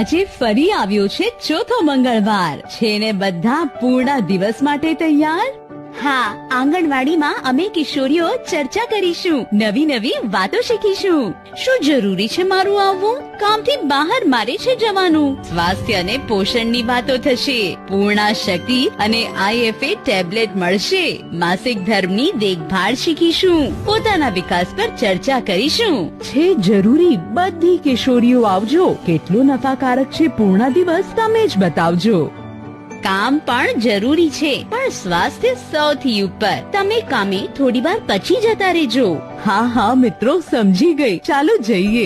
આજે ફરી આવ્યો છે ચોથો મંગળવાર છે ને બધા પૂર્ણ દિવસ માટે તૈયાર? હા, આંગણવાડીમાં અમે કિશોરીઓ ચર્ચા કરીશું, નવી નવી વાતો શીખીશું. શું જરૂરી છે મારું આવવું? કામથી બહાર મારે છે જવાનું. સ્વાસ્થ્ય અને પોષણની વાતો થશે. પૂર્ણા શક્તિ અને IFA ટેબ્લેટ મળશે. માસિક ધર્મની દેખભાળ શીખીશું. પોતાના વિકાસ પર ચર્ચા કરીશું. છે જરૂરી બધી કિશોરીઓ આવજો. કેટલો નફાકારક છે પૂર્ણા દિવસ તમે જ બતાવજો. કામ પણ જરૂરી છે, પણ સ્વાસ્થ્ય સૌથી ઉપર. તમે કામે થોડી વાર પછી જતા રહેજો. હા હા મિત્રો, સમજી ગઈ. ચાલો જઈએ.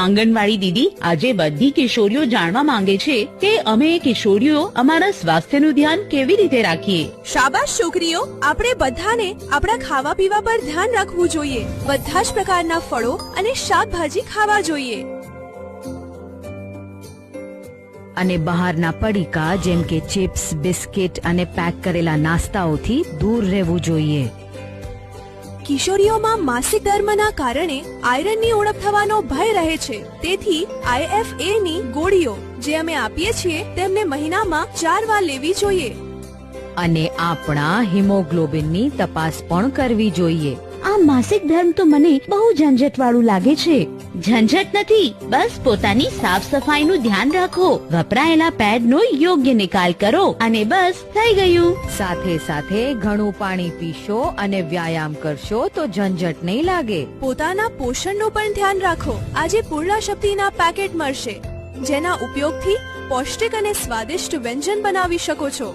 આંગણવાડી દીદી આજે બધી કિશોરીઓ જાણવા માંગે છે કે અમે કિશોરીઓ અમારા સ્વાસ્થ્યનું ધ્યાન કેવી રીતે રાખીએ. શાબાશ છોકરીઓ, આપણે બધાને આપણા ખાવા પીવા પર ધ્યાન રાખવું જોઈએ. બધા જ પ્રકારના ફળો અને શાકભાજી ખાવા જોઈએ અને બહારના પડીકા જેમ કે ચિપ્સ, બિસ્કિટ અને પેક કરેલા નાસ્તાઓથી દૂર રહેવું જોઈએ. કિશોરીઓમાં માસિક ધર્મના કારણે આયરનની ઉણપ થવાનો ભય રહે છે. તેથી IFA ની ગોળીઓ જે અમે આપીએ છીએ તેમને મહિનામાં 4 વાર લેવી જોઈએ. અને આપણા હિમોગ્લોબિનની તપાસ પણ કરવી જોઈએ. આ માસિક ધર્મ તો મને બહુ ઝંઝટ વાળું લાગે છે. ઝંઝટ નથી, બસ પોતાની સાફ સફાઈનું ધ્યાન રાખો. વપરાયેલા પેડનો યોગ્ય નિકાલ કરો અને બસ થઈ ગયું. સાથે સાથે ઘણું પાણી પીશો અને વ્યાયામ કરશો તો ઝંઝટ નહીં લાગે. પોતાના પોષણનું પણ ધ્યાન રાખો. આજે પૂર્ણા શક્તિના પેકેટ મળશે, જેના ઉપયોગથી પૌષ્ટિક અને સ્વાદિષ્ટ વ્યંજન બનાવી શકો છો.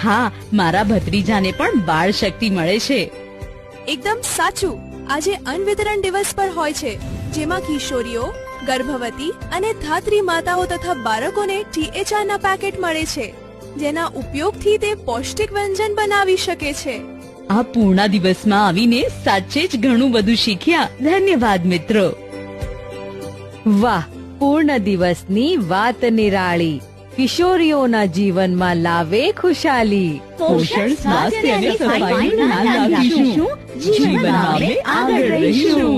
હા, મારા ભત્રીજાને પણ બાળ શક્તિ મળે છે. એકદમ સાચું. આજે અન્ન વિતરણ દિવસ પર હોય છે, જેમાં કિશોરીઓ, ગર્ભવતી અને ધાત્રી માતાઓ તથા બાળકોને THR ના પેકેટ મળે છે, જેના ઉપયોગથી તે પૌષ્ટિક વ્યંજન બનાવી શકે છે. આ પૂર્ણા દિવસમાં આવીને સાચે જ ઘણું બધું શીખ્યા. ધન્યવાદ મિત્રો. વાહ, પૂર્ણ દિવસની વાત નિરાળી. કિશોરીઓના જીવનમાં લાવે ખુશાલી. પોષણ, સ્વાસ્થ્ય અને સફાઈનું ધ્યાન રાખીશું. જીવનમાં અમે આગળ રહીશું.